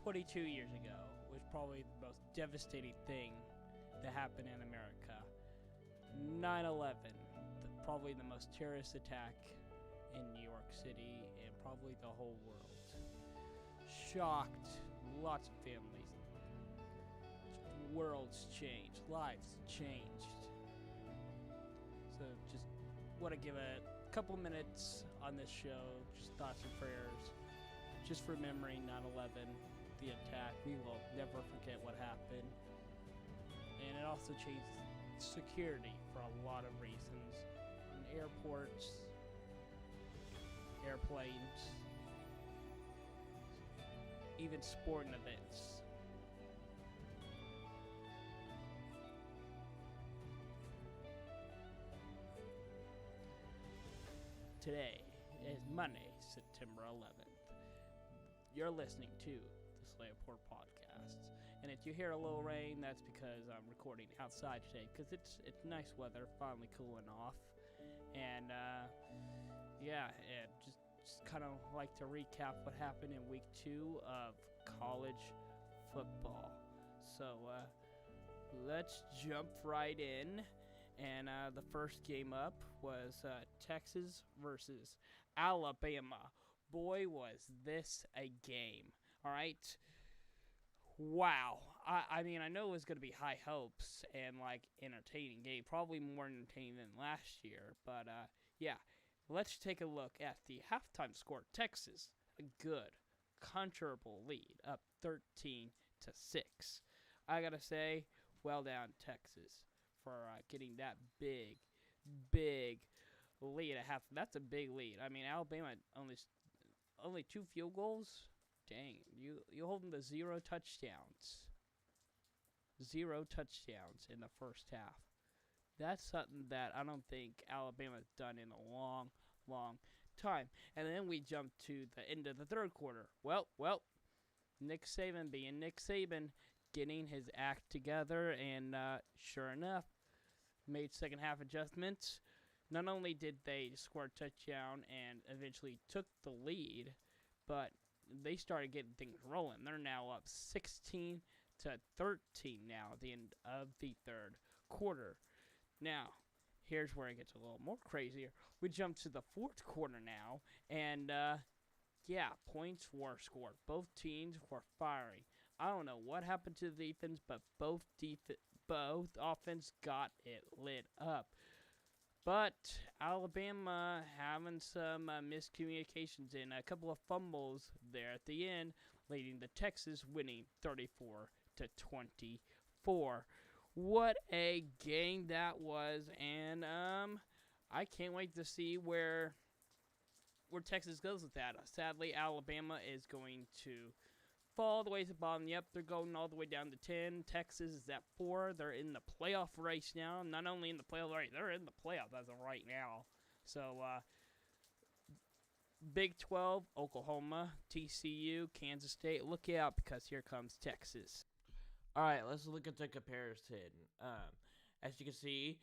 22 years ago was probably the most devastating thing that happened in America. 9/11, probably the most terrorist attack in New York City and probably the whole world. Shocked lots of families. Worlds changed, lives changed. So just want to give a couple minutes on this show, just thoughts and prayers, just remembering 9/11, the attack. We will never forget what happened. And it also changed security for a lot of reasons. In airports, airplanes, even sporting events. Today is Monday, September 11th. You're listening to the Slater Podcast. And if you hear a little rain, that's because I'm recording outside today because it's nice weather, finally cooling off. And just kind of like to recap what happened in week 2 of college football. So let's jump right in. And the first game up was Texas versus Alabama. Boy, was this a game. All right. Wow. I mean, I know it was going to be high hopes and, entertaining game. Probably more entertaining than last year. But, yeah. Let's take a look at the halftime score. Texas, a good, comfortable lead, up 13-6. I got to say, well done, Texas, for getting that big lead at half. That's a big lead. I mean, Alabama only 2 field goals. Dang, you holding the 0 touchdowns. 0 touchdowns in the first half. That's something that I don't think Alabama's done in a long time. And then we jump to the end of the third quarter. Well, Nick Saban being Nick Saban, getting his act together, and sure enough, made second half adjustments. Not only did they score a touchdown and eventually took the lead, but they started getting things rolling. They're now up 16-13 now at the end of the third quarter. Now, here's where it gets a little more crazier. We jump to the fourth quarter now, and points were scored. Both teams were firing. I don't know what happened to the defense, but both offense got it lit up. But Alabama having some miscommunications and a couple of fumbles there at the end, leading to Texas winning 34-24. What a game that was, and I can't wait to see where Texas goes with that. Sadly, Alabama is going to fall all the way to the bottom. Yep, they're going all the way down to 10. Texas is at 4. They're in the playoff race now. Not only in the playoff race, they're in the playoff as of right now. So, Big 12, Oklahoma, TCU, Kansas State. Look out because here comes Texas. All right, let's look at the comparison. As you can see,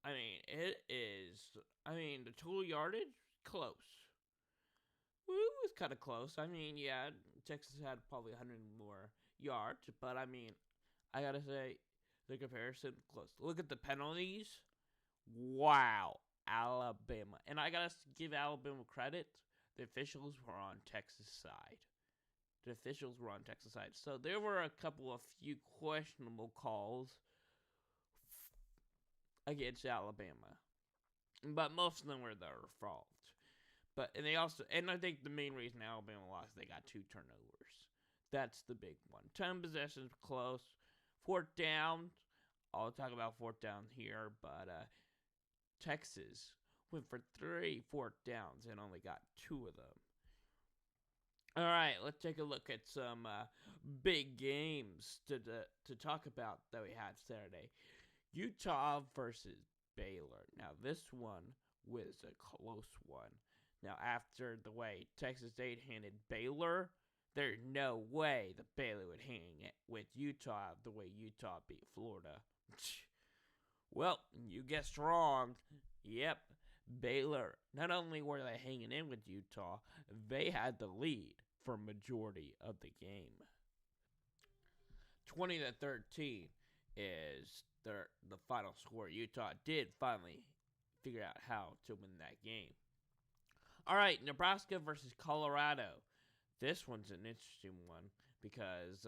it is, the total yardage, close. It was kind of close. Texas had probably 100 more yards, but I got to say, the comparison, close. Look at the penalties. Wow, Alabama. And I got to give Alabama credit. The officials were on Texas' side. So there were a few questionable calls against Alabama. But most of them were their fault. And I think the main reason Alabama lost, they got 2 turnovers. That's the big one. 10 possessions close. Fourth down. I'll talk about fourth down here, but Texas went for 3 fourth downs and only got 2 of them. All right, let's take a look at some big games to talk about that we had Saturday. Utah versus Baylor. Now, this one was a close one. Now, after the way Texas State handed Baylor, there's no way that Baylor would hang it with Utah the way Utah beat Florida. Well, you guessed wrong. Yep, Baylor. Not only were they hanging in with Utah, they had the lead for majority of the game. 20-13 is the final score. Utah did finally figure out how to win that game. All right, Nebraska versus Colorado. This one's an interesting one because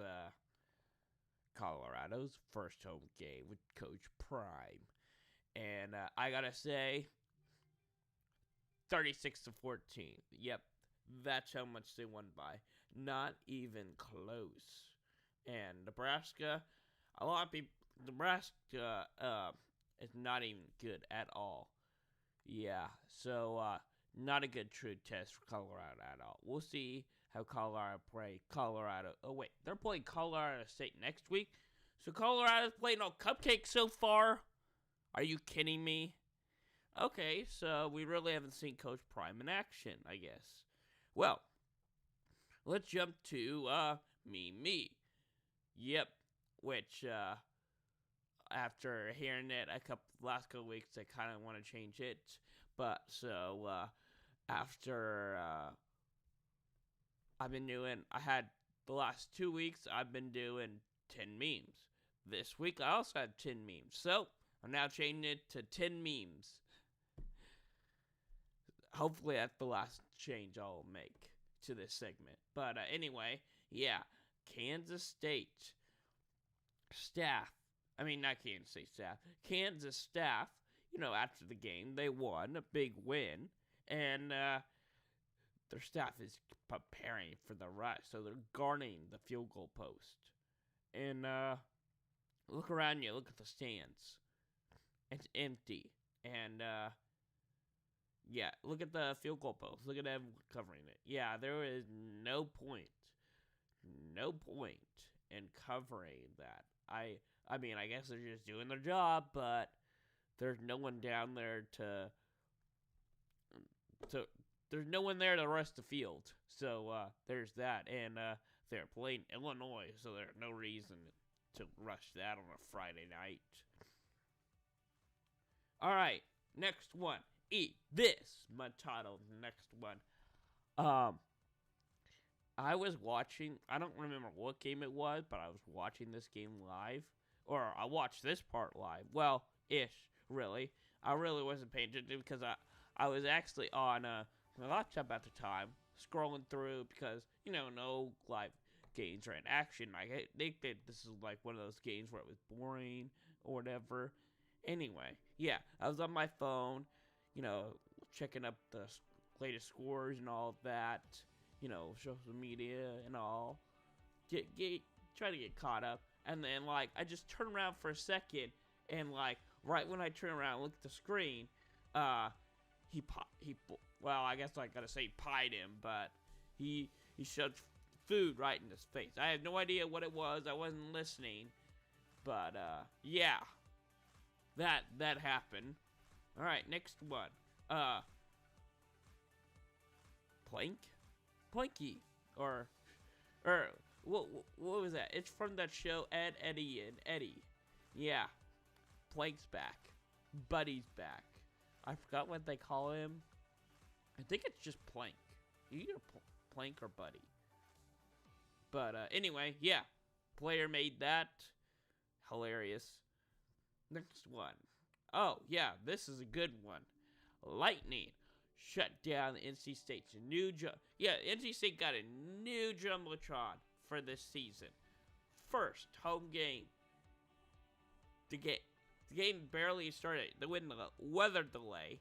Colorado's first home game with Coach Prime. And I got to say, 36-14. Yep, that's how much they won by. Not even close. And Nebraska, a lot of people, Nebraska is not even good at all. Yeah, so not a good true test for Colorado at all. We'll see how Colorado play Colorado. Oh, wait, they're playing Colorado State next week? So Colorado's playing on cupcakes so far? Are you kidding me? Okay, so we really haven't seen Coach Prime in action, I guess. Well, let's jump to me. Yep, which after hearing it last couple weeks, I kind of want to change it. But so after I had the last 2 weeks, I've been doing 10 memes. This week, I also had 10 memes. So I'm now changing it to 10 memes. Hopefully, that's the last change I'll make to this segment. But anyway, yeah, Kansas State staff. Not Kansas State staff. Kansas staff, after the game, they won a big win. And their staff is preparing for the rush. So they're guarding the field goal post. And look around you. Look at the stands. It's empty. And yeah, look at the field goal post. Look at them covering it. Yeah, there is no point in covering that. I guess they're just doing their job, but there's no one down there there's no one there to rush the field. So there's that. And they're playing Illinois, so there's no reason to rush that on a Friday night. All right, next one. Eat this, my title. Next one. I was watching, I don't remember what game it was, but I was watching this game live. Or I watched this part live. Well, ish, really. I really wasn't paying attention because I was actually on my laptop at the time, scrolling through because, no live games are in action. I think that this is like one of those games where it was boring or whatever. Anyway, yeah, I was on my phone, checking up the latest scores and all of that, social media and all. Try to get caught up. And then, I just turn around for a second, and, right when I turn around and look at the screen, I guess I gotta say pied him, but he shoved food right in his face. I had no idea what it was. I wasn't listening. But, yeah. That happened. Alright, next one. Planky. Or what was that? It's from that show, Ed, Eddie, and Eddie. Yeah. Plank's back. Buddy's back. I forgot what they call him. I think it's just Plank. Either Plank or Buddy. But anyway, yeah. Player made that. Hilarious. Next one. Oh, yeah, this is a good one. Lightning shut down NC State's new NC State got a new Jumbotron for this season. First home game. The game barely started. They win the weather delay.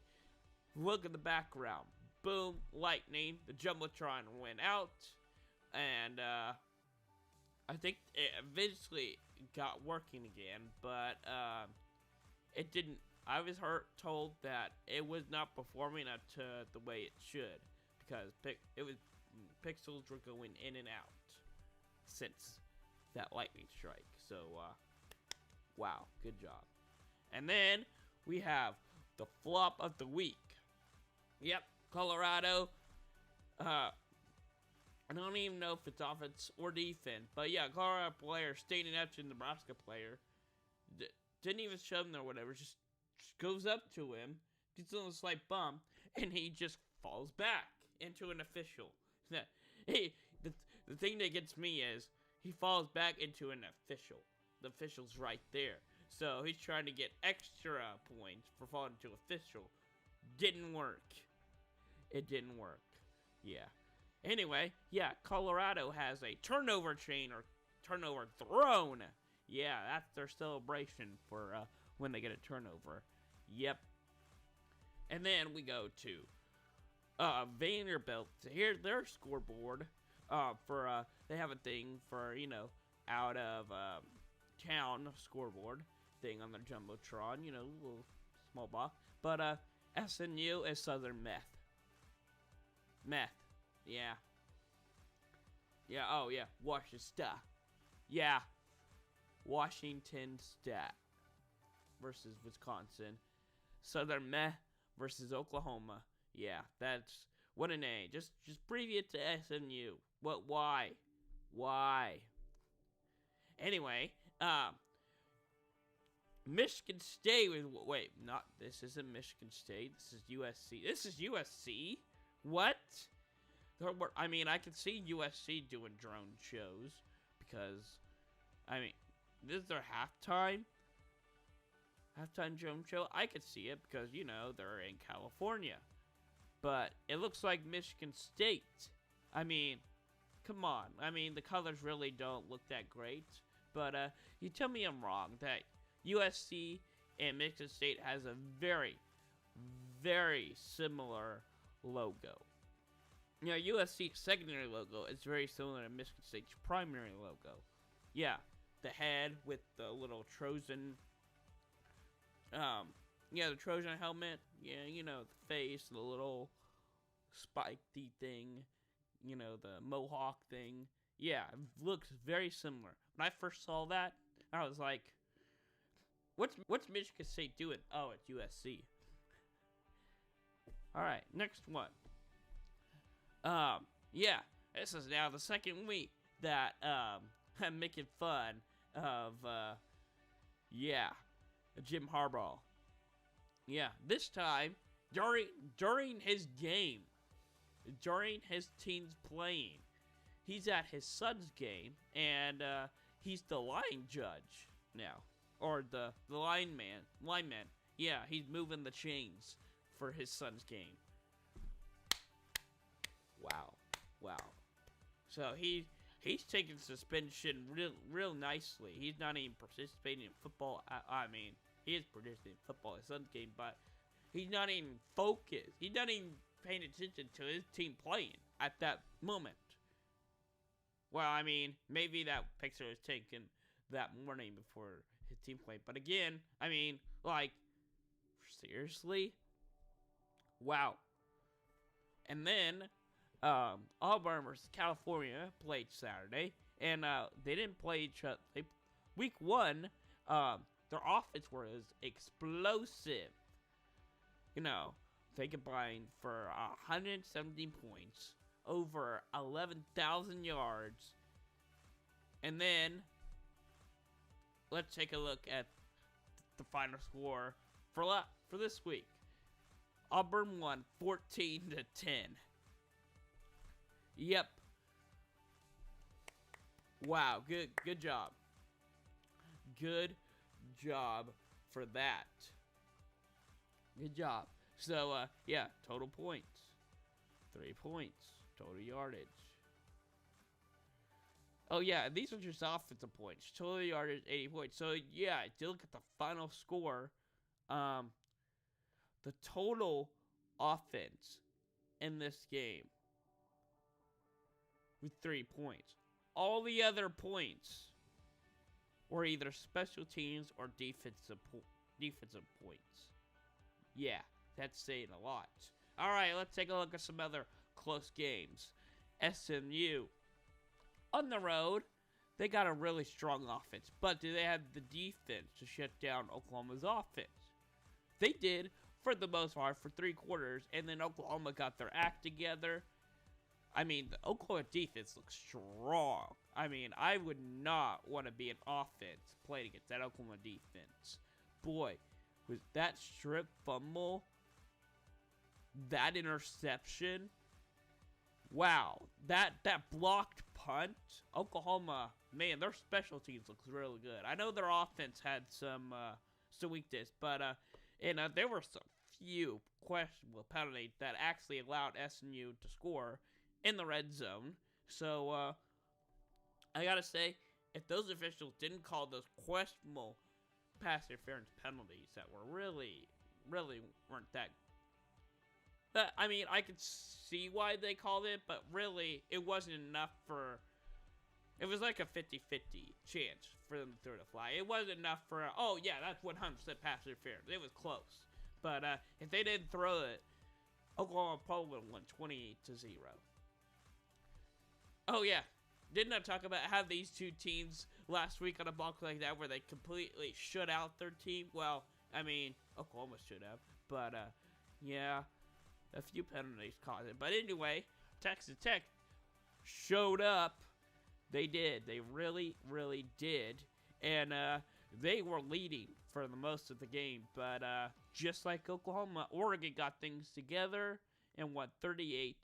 Look at the background. Boom, lightning. The Jumbotron went out. And I think it eventually got working again. But it didn't. I was told that it was not performing up to the way it should. Because pixels were going in and out since that lightning strike. So, wow, good job. And then we have the flop of the week. Yep, Colorado. I don't even know if it's offense or defense, but yeah, Colorado player standing up to the Nebraska player. Didn't even shove him or whatever, just goes up to him, gets a little slight bump, and he just falls back into an official. The thing that gets me is he falls back into an official. The official's right there. So he's trying to get extra points for falling into official. Didn't work. It didn't work. Yeah. Anyway, yeah, Colorado has a turnover chain or turnover throne. Yeah, that's their celebration for when they get a turnover. Yep. And then we go to Vanderbilt. Here's their scoreboard. They have a thing for, out of town scoreboard thing on the Jumbotron, little small box. But SNU is Southern Meth. Yeah. Yeah, oh yeah, Washington. Yeah. Washington State versus Wisconsin. Southern Meh versus Oklahoma. Yeah, that's what an A. Just preview it to SNU. Why? Anyway, Michigan State was this isn't Michigan State. This is USC. This is USC? What? I could see USC doing drone shows because, this is their halftime drone show. I could see it because, they're in California. But it looks like Michigan State. Come on. The colors really don't look that great. But you tell me I'm wrong that USC and Michigan State has a very, very similar logo. USC's secondary logo is very similar to Michigan State's primary logo. Yeah, the head with the little Trojan, the Trojan helmet. Yeah, the face, the little spiky thing, the mohawk thing. Yeah, it looks very similar. When I first saw that, I was like, what's Michigan State doing? Oh, it's USC. Alright, next one. Yeah, this is now the second week that, I'm making fun of, Jim Harbaugh. Yeah, this time, during his game, during his team's playing, he's at his son's game, and, he's the line judge now. Or the lineman. Yeah, he's moving the chains for his son's game. Wow. So he's taking suspension real nicely. He's not even participating in football. He is participating in football his son's game, but he's not even focused. He's not even paying attention to his team playing at that moment. Well, maybe that picture was taken that morning before his team played. But again, seriously? Wow. And then, Auburn versus California played Saturday, and they didn't play each other. Week 1, their offense was explosive. They combined for 117 points, over 11,000 yards. And then, let's take a look at the final score for this week. Auburn won 14-10. Yep. Wow, good job. Good job for that. Good job. So, total points. 3 points. Total yardage. Oh, yeah, these are just offensive points. Total yardage, 80 points. So, yeah, if you look at the final score, the total offense in this game with 3 points. All the other points were either special teams or defensive points. Yeah, that's saying a lot. All right, let's take a look at some other close games. SMU. On the road, they got a really strong offense, but do they have the defense to shut down Oklahoma's offense? They did, for the most part, for 3 quarters, and then Oklahoma got their act together. The Oklahoma defense looks strong. I would not want to be an offense playing against that Oklahoma defense. Boy, was that strip fumble, that interception, wow, that blocked punt, Oklahoma, man, their special teams looks really good. I know their offense had some weakness, but there were some few questionable penalties that actually allowed SMU to score in the red zone. So I gotta say, if those officials didn't call those questionable pass interference penalties that were really weren't that. I mean, I could see why they called it, but really, it wasn't enough for. It was like a 50-50 chance for them to throw the flag. It wasn't enough for. Oh yeah, that's 100% pass interference. It was close, but if they didn't throw it, Oklahoma probably would have won 28-0. Oh yeah, didn't I talk about how these two teams last week on a bulk like that where they completely shut out their team? Well, I mean, Oklahoma should have, but yeah, a few penalties caused it. But anyway, Texas Tech showed up. They did. They really did. And they were leading for the most of the game. But just like Oklahoma, Oregon got things together and won 38-30.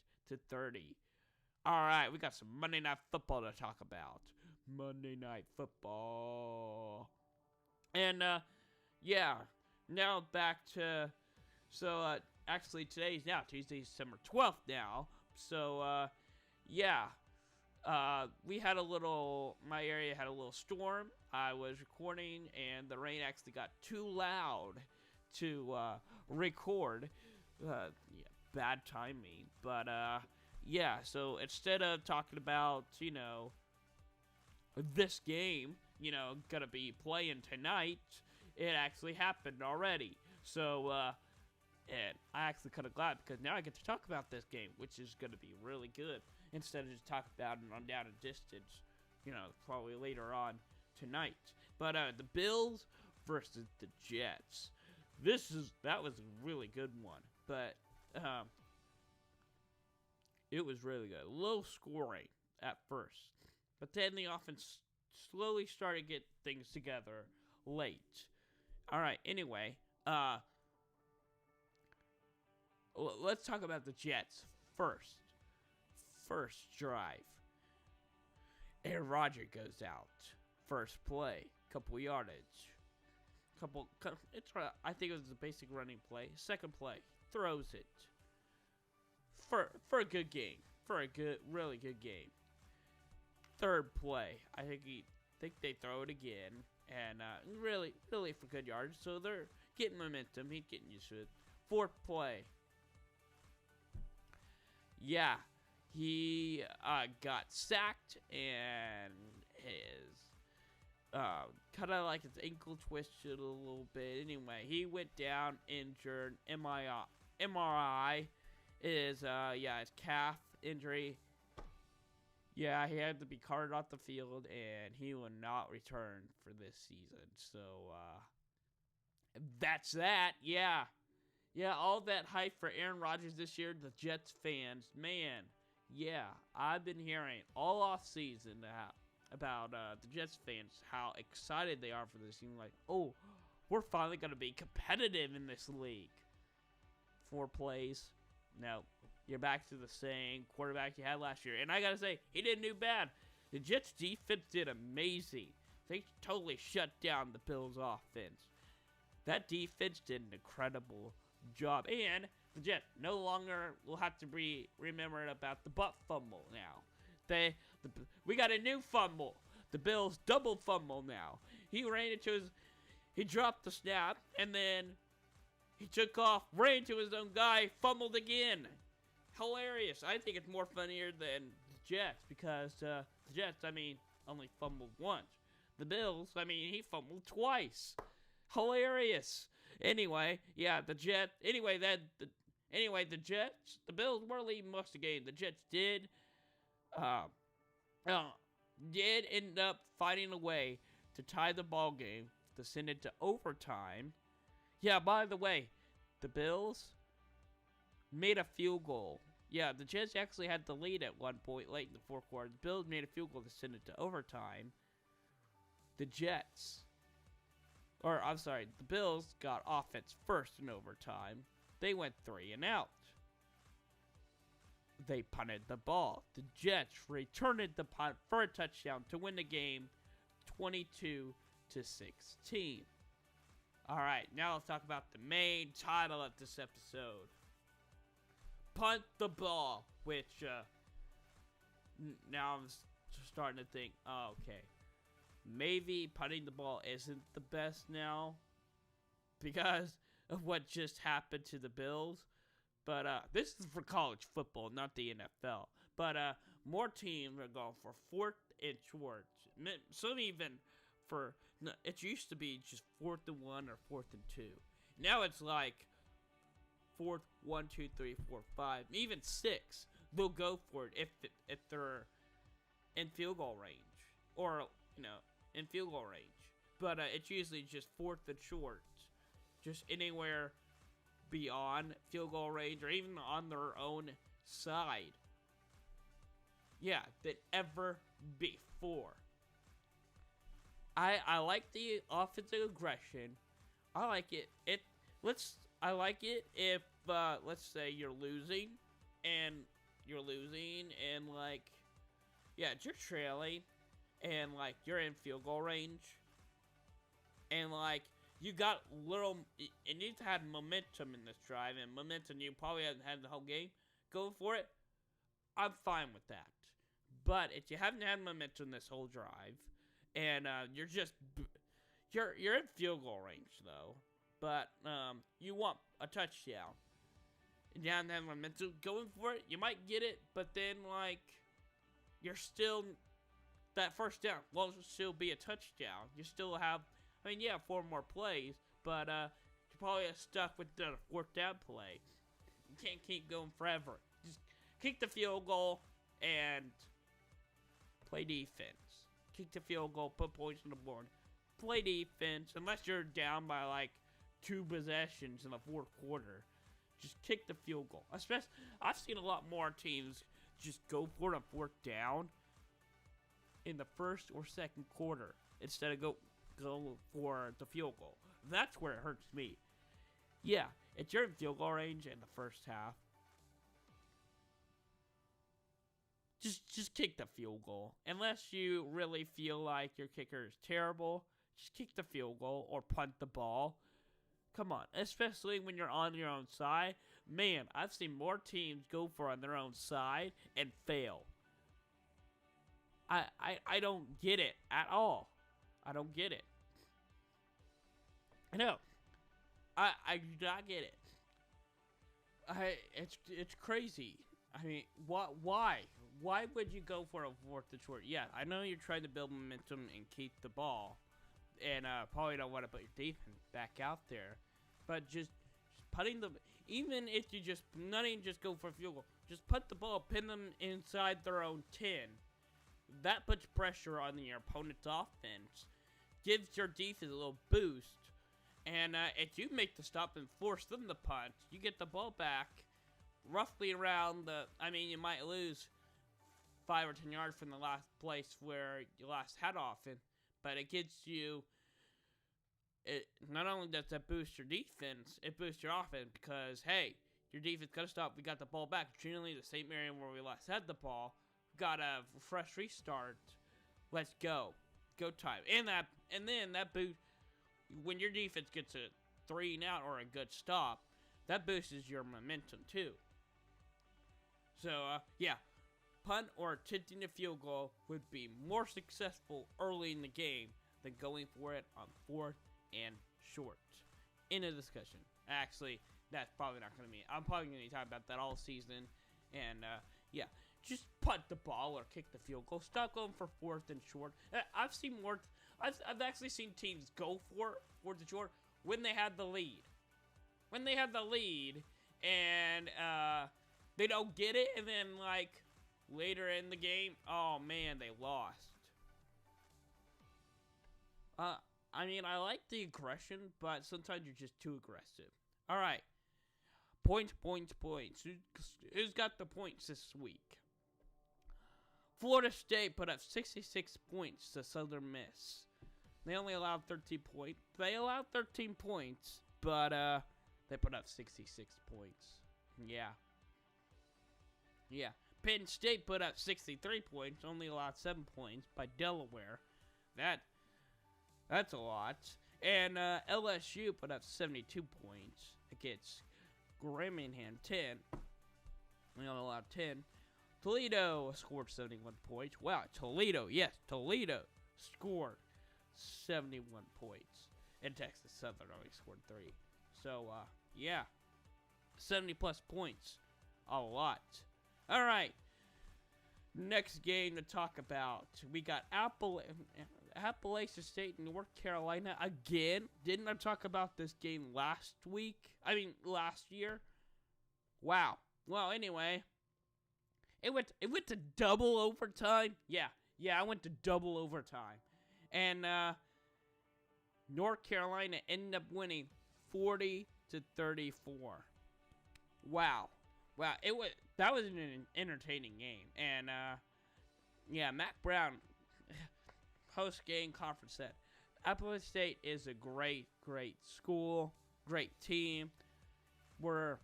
All right, we got some Monday Night Football to talk about. Monday Night Football. And, yeah, now back to, so, actually today's now, Tuesday, December 12th now. So, yeah, we had my area had a little storm. I was recording, and the rain actually got too loud to, record. Yeah, bad timing, but, yeah, so instead of talking about, this game, gonna be playing tonight, it actually happened already. So, and I actually kind of glad because now I get to talk about this game, which is gonna be really good, instead of just talking about it on down a distance, probably later on tonight. But, the Bills versus the Jets. That was a really good one, but, it was really good. Low scoring at first. But then the offense slowly started to get things together late. All right, anyway, let's talk about the Jets first. First drive. Aaron Rodgers goes out. First play. Couple yardage. I think it was a basic running play. Second play. Throws it. For a good game. For a really good game. Third play. I think they throw it again. And really for good yards. So they're getting momentum. He's getting used to it. Fourth play. Yeah. He got sacked and his kind of like his ankle twisted a little bit. Anyway, he went down injured. MRI is his calf injury. Yeah, he had to be carted off the field, and he will not return for this season. So that's that. Yeah, all that hype for Aaron Rodgers this year. The Jets fans, man. Yeah, I've been hearing all off season about the Jets fans, how excited they are for this team. Like, oh, we're finally going to be competitive in this league. 4 plays. No, you're back to the same quarterback you had last year. And I got to say, he didn't do bad. The Jets defense did amazing. They totally shut down the Bills offense. That defense did an incredible job. And the Jets no longer will have to be remembered about the butt fumble now. We got a new fumble. The Bills double fumble now. He dropped the snap, and then he took off, ran into his own guy, fumbled again. Hilarious. I think it's more funnier than the Jets because the Jets, only fumbled once. The Bills, he fumbled twice. Hilarious. Anyway, yeah, the Jets. The Jets. The Bills were leading most of the game. The Jets did end up finding a way to tie the ball game to send it to overtime. Yeah, by the way, the Bills made a field goal. Yeah, the Jets actually had the lead at one point late in the fourth quarter. The Bills made a field goal to send it to overtime. The Bills got offense first in overtime. They went 3 and out. they punted the ball. The Jets returned the punt for a touchdown to win the game 22-16. All right, now let's talk about the main title of this episode. Punt the ball, which now I'm starting to think, oh, okay, maybe punting the ball isn't the best now because of what just happened to the Bills. But this is for college football, not the NFL. But more teams are going for 4th and short. Some even for, it used to be just 4th and 1 or 4th and 2. Now it's like 4th, 1, 2, 3, 4, 5, even 6. They'll go for it if they're in field goal range, or in field goal range. But it's usually just 4th and short, just anywhere beyond field goal range or even on their own side. Yeah, than ever before. I like the offensive aggression. I like it. I like it if let's say you're losing and like, yeah, you're trailing and like you're in field goal range and like you got little, and you've had momentum in this drive, and momentum you probably haven't had the whole game. Go for it. I'm fine with that. But if you haven't had momentum this whole drive, and you're in field goal range though, but you want a touchdown, and you haven't had momentum, going for it. You might get it, but then like you're still, that first down will still be a touchdown. You still have, 4 more plays, but you're probably stuck with the 4th down play. You can't keep going forever. Just kick the field goal and play defense. Kick the field goal, put points on the board. Play defense, unless you're down by like 2 possessions in the 4th quarter. Just kick the field goal. Especially, I've seen a lot more teams just go for it on 4th down in the 1st or 2nd quarter instead of go for the field goal. That's where it hurts me. Yeah, if you're in field goal range in the first half, just kick the field goal. Unless you really feel like your kicker is terrible, just kick the field goal or punt the ball. Come on, especially when you're on your own side. Man, I've seen more teams go for on their own side and fail. I don't get it at all. I don't get it. I know. I do not get it. It's crazy. I mean, why? Why would you go for a 4th and short? Yeah, I know you're trying to build momentum and keep the ball, and probably don't want to put your defense back out there, but just putting the, even if you just not even just go for a field goal, just put the ball, pin them inside their own 10. That puts pressure on your opponent's offense, gives your defense a little boost, and if you make the stop and force them to punt, you get the ball back roughly around the, you might lose 5 or 10 yards from the last place where you last had offense, but it gets you, not only does that boost your defense, it boosts your offense because, hey, your defense got to stop, we got the ball back, generally the same area where we last had the ball, got a fresh restart, let's go time, and then that boost, when your defense gets a 3 and out or a good stop, that boosts your momentum too. So, yeah, punt or attempting a field goal would be more successful early in the game than going for it on 4th and short. In a discussion. Actually, that's probably not going to be, I'm probably going to be talking about that all season. And, yeah, just punt the ball or kick the field goal. Stop going for 4th and short. I've seen more, I've actually seen teams go for 4th and short when they had the lead. When they have the lead and they don't get it, and then like later in the game, oh man, they lost. I like the aggression, but sometimes you're just too aggressive. All right, points. Who's got the points this week? Florida State put up 66 points to Southern Miss. They only allowed 13 points. They allowed 13 points, but they put up 66 points. Yeah. Yeah. Penn State put up 63 points, only allowed 7 points by Delaware. That's a lot. And LSU put up 72 points against Birmingham, 10. We only allowed 10. Toledo scored 71 points. Wow, Toledo scored 71 points. And Texas Southern only scored 3. So, yeah. 70 plus points. A lot. All right. Next game to talk about. We got Appalachian State and North Carolina again. Didn't I talk about this game last year? Wow. Well, anyway. It went to double overtime. Yeah, I went to double overtime. And North Carolina ended up winning 40-34. Wow. That was an entertaining game. And Mac Brown post game conference said Appalachian State is a great school, great team. We're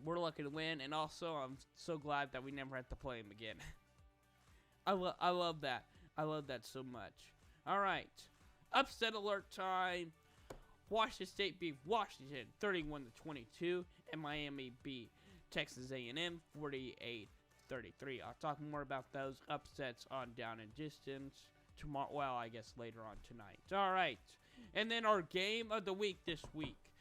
lucky to win, and also I'm so glad that we never had to play him again. I love that. I love that so much. All right, upset alert time. Washington State beat Washington 31-22, and Miami beat Texas A&M 48-33. I'll talk more about those upsets on Down and Distance tomorrow. Well, I guess later on tonight. All right, and then our game of the week this week.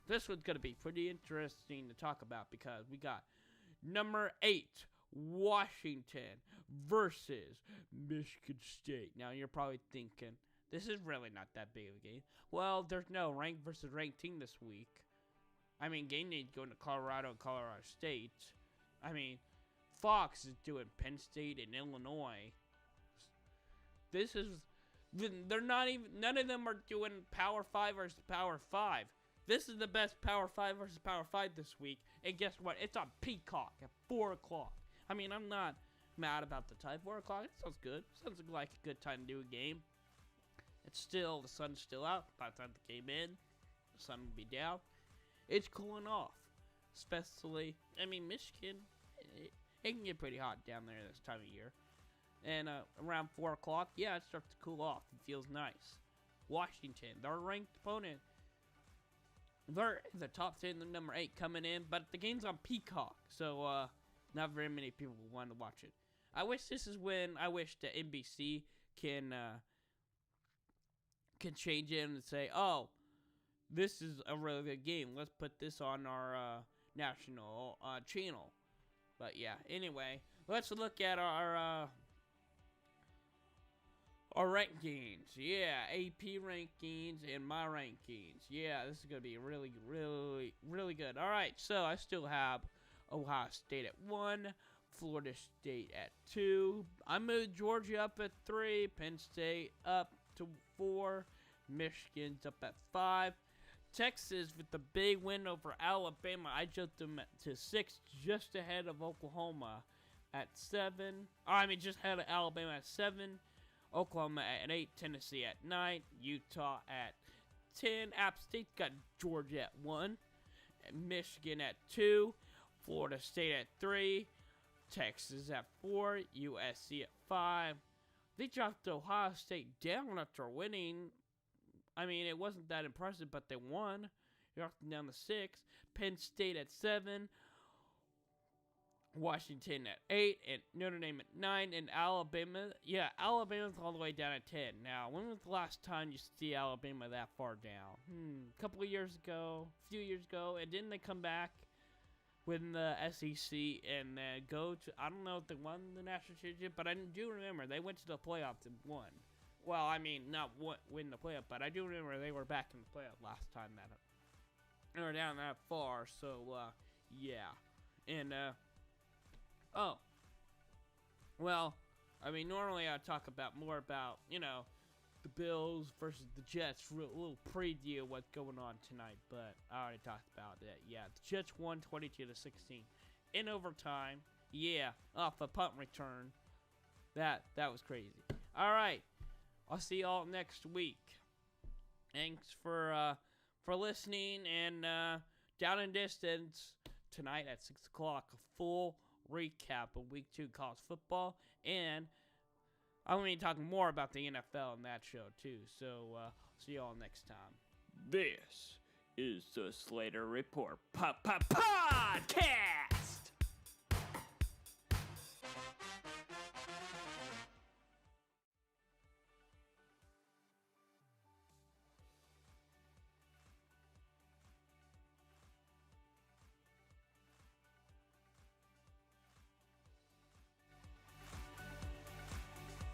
This one's going to be pretty interesting to talk about because we got number 8, Washington versus Michigan State. Now, you're probably thinking, this is really not that big of a game. Well, there's no ranked versus ranked team this week. I mean, game day going to Colorado and Colorado State. I mean, Fox is doing Penn State and Illinois. They're not even, none of them are doing Power 5 versus Power 5. This is the best Power 5 versus Power 5 this week. And guess what? It's on Peacock at 4 o'clock. I mean, I'm not mad about the time. 4 o'clock, it sounds good. Sounds like a good time to do a game. The sun's still out. By the time the game in, the sun will be down. It's cooling off. Especially, Michigan, it can get pretty hot down there this time of year. And around 4 o'clock, it starts to cool off. It feels nice. Washington, their ranked opponent. They're in the top 10, the number 8 coming in, but the game's on Peacock, so not very many people want to watch it. I wish the NBC can change it and say, oh, this is a really good game. Let's put this on our national channel. But yeah, anyway, let's look at our rankings. Yeah, AP rankings and my rankings. Yeah, this is going to be really, really, really good. All right, so I still have Ohio State at 1, Florida State at 2. I moved Georgia up at 3, Penn State up to 4, Michigan's up at 5. Texas with the big win over Alabama. I jumped them to 6, just ahead of Oklahoma at 7. Just ahead of Alabama at 7. Oklahoma at 8, Tennessee at 9, Utah at 10, App State's got Georgia at 1, Michigan at 2, Florida State at 3, Texas at 4, USC at 5. They dropped Ohio State down after winning. It wasn't that impressive, but they won. They dropped them down to 6, Penn State at 7, Washington at 8, and Notre Dame at 9, and Alabama. Yeah, Alabama's all the way down at 10. Now, when was the last time you see Alabama that far down? A couple of years ago, a few years ago, and didn't they come back win the SEC and then go to, I don't know if they won the national championship, but I do remember they went to the playoffs and won. Well, not win the playoff, but I do remember they were back in the playoff last time that they were down that far, so, yeah. And, normally I talk more about, the Bills versus the Jets, a little preview of what's going on tonight, but I already talked about it. Yeah, the Jets won 22-16 in overtime. Yeah, off a punt return. That was crazy. All right, I'll see y'all next week. Thanks for listening, and Down and Distance tonight at 6 o'clock, a full recap of Week 2 college football, and I'm going to be talking more about the NFL in that show, too. So, see you all next time. This is the Slater Report Podcast.